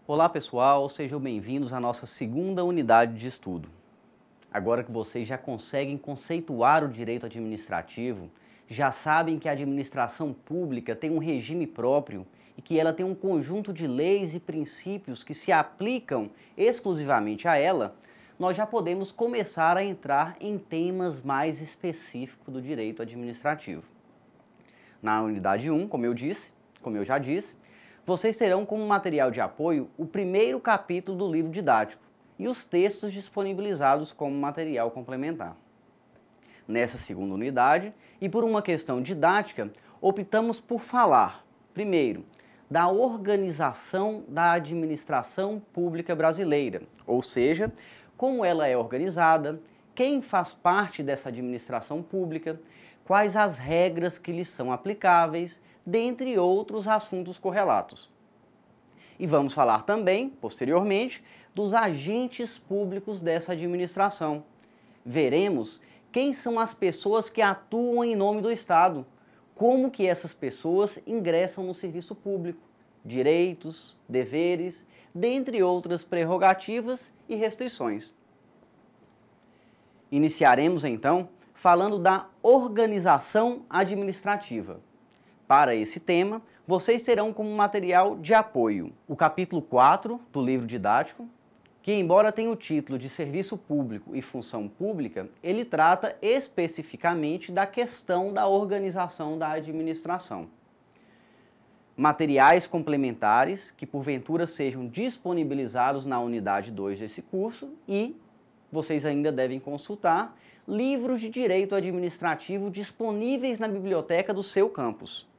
Olá pessoal, sejam bem-vindos à nossa segunda unidade de estudo. Agora que vocês já conseguem conceituar o direito administrativo, já sabem que a administração pública tem um regime próprio e que ela tem um conjunto de leis e princípios que se aplicam exclusivamente a ela, nós já podemos começar a entrar em temas mais específicos do direito administrativo. Na unidade 1, como eu já disse, vocês terão como material de apoio o primeiro capítulo do livro didático e os textos disponibilizados como material complementar. Nessa segunda unidade, e por uma questão didática, optamos por falar, primeiro, da organização da administração pública brasileira, ou seja, como ela é organizada, quem faz parte dessa administração pública, quais as regras que lhes são aplicáveis, dentre outros assuntos correlatos. E vamos falar também, posteriormente, dos agentes públicos dessa administração. Veremos quem são as pessoas que atuam em nome do Estado, como que essas pessoas ingressam no serviço público, direitos, deveres, dentre outras prerrogativas e restrições. Iniciaremos então falando da organização administrativa. Para esse tema, vocês terão como material de apoio o capítulo 4 do livro didático, que embora tenha o título de Serviço Público e Função Pública, ele trata especificamente da questão da organização da administração. Materiais complementares que porventura sejam disponibilizados na unidade 2 desse curso e vocês ainda devem consultar livros de direito administrativo disponíveis na biblioteca do seu campus.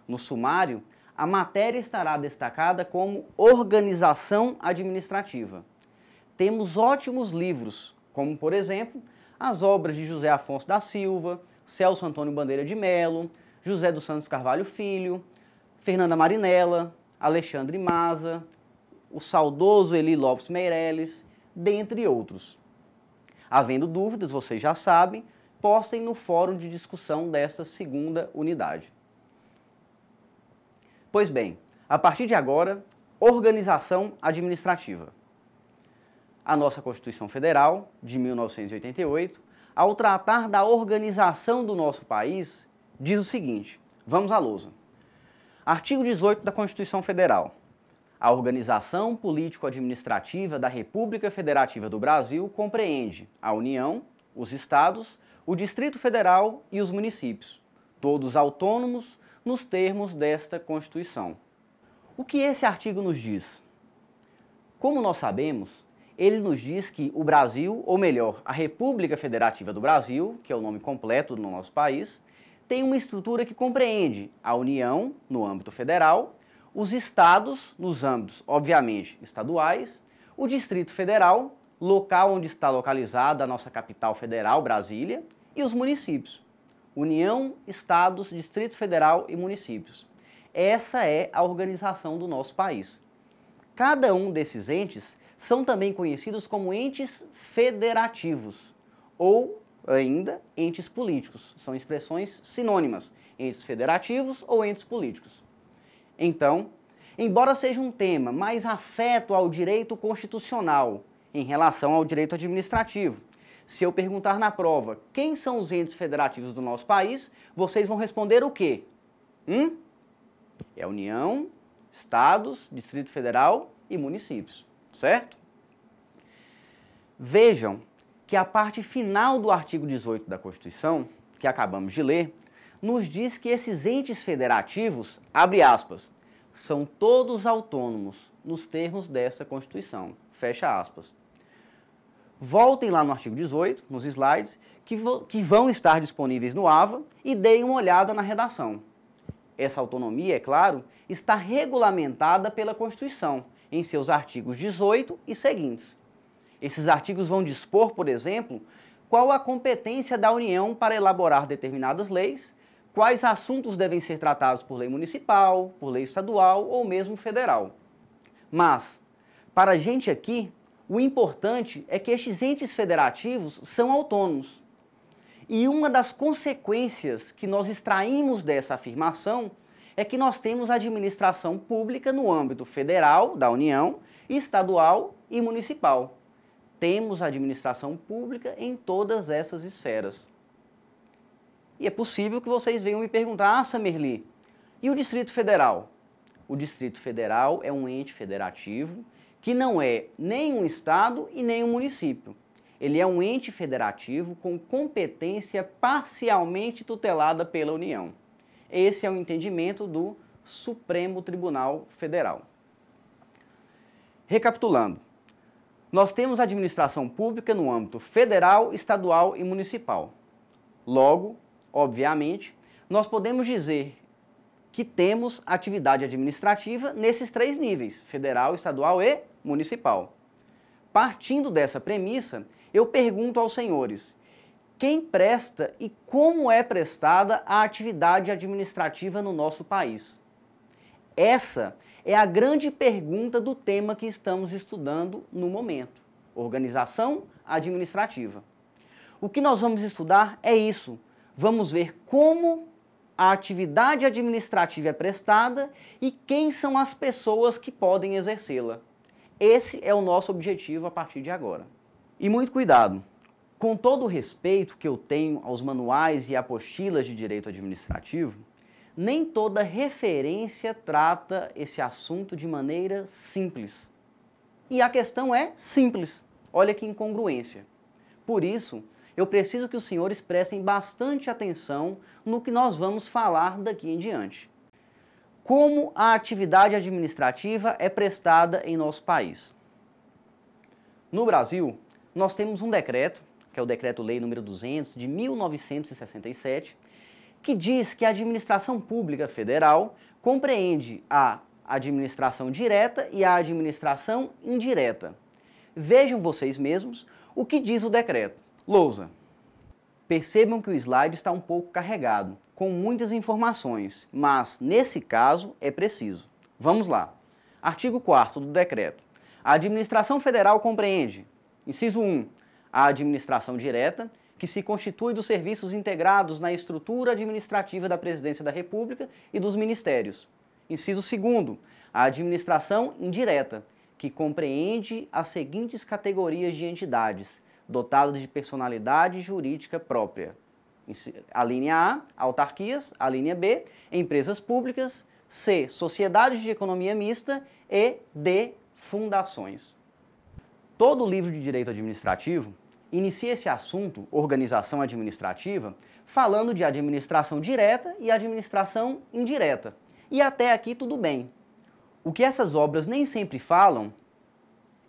No sumário, a matéria estará destacada como organização administrativa. Temos ótimos livros, como por exemplo, as obras de José Afonso da Silva, Celso Antônio Bandeira de Melo, José dos Santos Carvalho Filho, Fernanda Marinella, Alexandre Maza, o saudoso Eli Lopes Meireles, dentre outros. Havendo dúvidas, vocês já sabem, postem no fórum de discussão desta segunda unidade. Pois bem, a partir de agora, organização administrativa. A nossa Constituição Federal, de 1988, ao tratar da organização do nosso país, diz o seguinte, vamos à lousa. Artigo 18 da Constituição Federal. A organização político-administrativa da República Federativa do Brasil compreende a União, os Estados, o Distrito Federal e os municípios, todos autônomos nos termos desta Constituição. O que esse artigo nos diz? Como nós sabemos, ele nos diz que o Brasil, ou melhor, a República Federativa do Brasil, que é o nome completo do nosso país, tem uma estrutura que compreende a União, no âmbito federal, os estados, nos âmbitos, obviamente, estaduais, o Distrito Federal, local onde está localizada a nossa capital federal, Brasília, e os municípios. União, estados, Distrito Federal e municípios. Essa é a organização do nosso país. Cada um desses entes são também conhecidos como entes federativos, ou ainda entes políticos. São expressões sinônimas, entes federativos ou entes políticos. Então, embora seja um tema mais afeto ao direito constitucional em relação ao direito administrativo, se eu perguntar na prova quem são os entes federativos do nosso país, vocês vão responder o quê? É a União, Estados, Distrito Federal e municípios, certo? Vejam que a parte final do artigo 18 da Constituição, que acabamos de ler, nos diz que esses entes federativos, abre aspas, são todos autônomos nos termos dessa Constituição, fecha aspas. Voltem lá no artigo 18, nos slides, que vão estar disponíveis no AVA e deem uma olhada na redação. Essa autonomia, é claro, está regulamentada pela Constituição, em seus artigos 18 e seguintes. Esses artigos vão dispor, por exemplo, qual a competência da União para elaborar determinadas leis, quais assuntos devem ser tratados por lei municipal, por lei estadual ou mesmo federal. Mas, para a gente aqui, o importante é que estes entes federativos são autônomos. E uma das consequências que nós extraímos dessa afirmação é que nós temos administração pública no âmbito federal, da União, estadual e municipal. Temos administração pública em todas essas esferas. E é possível que vocês venham me perguntar, Samerli, e o Distrito Federal? O Distrito Federal é um ente federativo que não é nem um estado e nem um município. Ele é um ente federativo com competência parcialmente tutelada pela União. Esse é o entendimento do Supremo Tribunal Federal. Recapitulando, nós temos administração pública no âmbito federal, estadual e municipal. Logo, obviamente, nós podemos dizer que temos atividade administrativa nesses três níveis, federal, estadual e municipal. Partindo dessa premissa, eu pergunto aos senhores, quem presta e como é prestada a atividade administrativa no nosso país? Essa é a grande pergunta do tema que estamos estudando no momento, organização administrativa. O que nós vamos estudar é isso. Vamos ver como a atividade administrativa é prestada e quem são as pessoas que podem exercê-la. Esse é o nosso objetivo a partir de agora. E muito cuidado, com todo o respeito que eu tenho aos manuais e apostilas de direito administrativo, nem toda referência trata esse assunto de maneira simples. E a questão é simples. Olha que incongruência. Por isso, eu preciso que os senhores prestem bastante atenção no que nós vamos falar daqui em diante. Como a atividade administrativa é prestada em nosso país? No Brasil, nós temos um decreto, que é o Decreto-Lei nº 200, de 1967, que diz que a administração pública federal compreende a administração direta e a administração indireta. Vejam vocês mesmos o que diz o decreto. Lousa. Percebam que o slide está um pouco carregado, com muitas informações, mas nesse caso é preciso. Vamos lá. Artigo 4º do decreto. A administração federal compreende, inciso 1, a administração direta, que se constitui dos serviços integrados na estrutura administrativa da Presidência da República e dos ministérios. Inciso 2º, a administração indireta, que compreende as seguintes categorias de entidades, dotadas de personalidade jurídica própria. A linha A, autarquias, a linha B, empresas públicas, C, sociedades de economia mista e D, fundações. Todo o livro de direito administrativo inicia esse assunto, organização administrativa, falando de administração direta e administração indireta. E até aqui tudo bem. O que essas obras nem sempre falam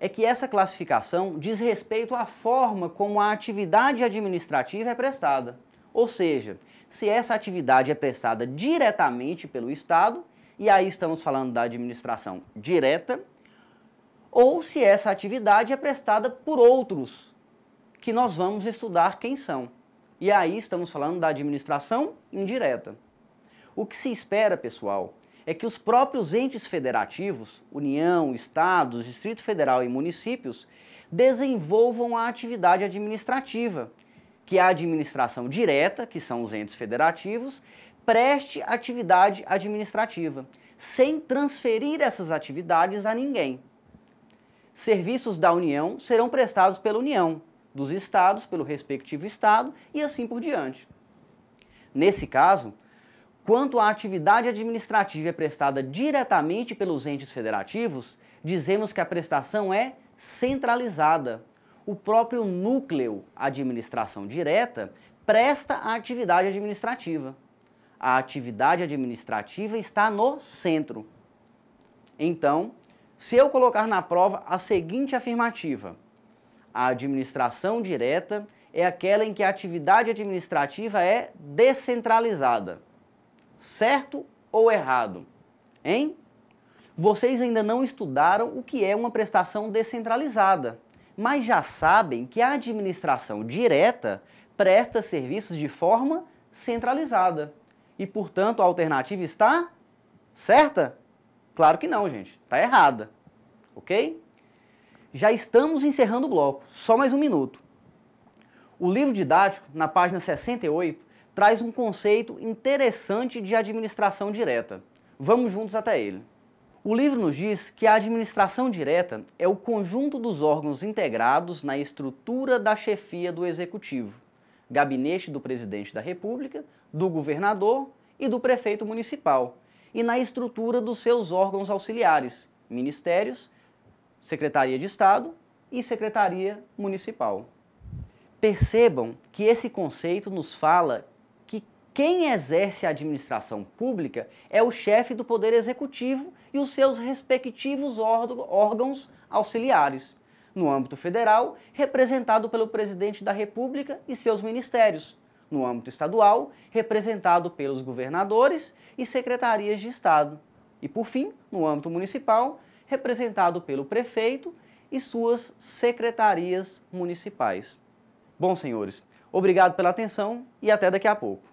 é que essa classificação diz respeito à forma como a atividade administrativa é prestada. Ou seja, se essa atividade é prestada diretamente pelo Estado, e aí estamos falando da administração direta, ou se essa atividade é prestada por outros, que nós vamos estudar quem são. E aí estamos falando da administração indireta. O que se espera, pessoal, é que os próprios entes federativos, União, Estados, Distrito Federal e municípios, desenvolvam a atividade administrativa, que a administração direta, que são os entes federativos, preste atividade administrativa, sem transferir essas atividades a ninguém. Serviços da União serão prestados pela União, dos estados pelo respectivo estado e assim por diante. Nesse caso, quanto à atividade administrativa é prestada diretamente pelos entes federativos, dizemos que a prestação é centralizada. O próprio núcleo administração direta presta a atividade administrativa. A atividade administrativa está no centro. Então, se eu colocar na prova a seguinte afirmativa: a administração direta é aquela em que a atividade administrativa é descentralizada. Certo ou errado? Hein? Vocês ainda não estudaram o que é uma prestação descentralizada, mas já sabem que a administração direta presta serviços de forma centralizada. E, portanto, a alternativa está certa? Claro que não, gente. Está errada. Ok? Já estamos encerrando o bloco. Só mais um minuto. O livro didático, na página 68, traz um conceito interessante de administração direta. Vamos juntos até ele. O livro nos diz que a administração direta é o conjunto dos órgãos integrados na estrutura da chefia do Executivo, gabinete do Presidente da República, do governador e do prefeito municipal, e na estrutura dos seus órgãos auxiliares, ministérios, Secretaria de Estado e Secretaria Municipal. Percebam que esse conceito nos fala que quem exerce a administração pública é o chefe do Poder Executivo e os seus respectivos órgãos auxiliares. No âmbito federal, representado pelo Presidente da República e seus ministérios. No âmbito estadual, representado pelos governadores e secretarias de Estado. E, por fim, no âmbito municipal, representado pelo prefeito e suas secretarias municipais. Bom, senhores, obrigado pela atenção e até daqui a pouco.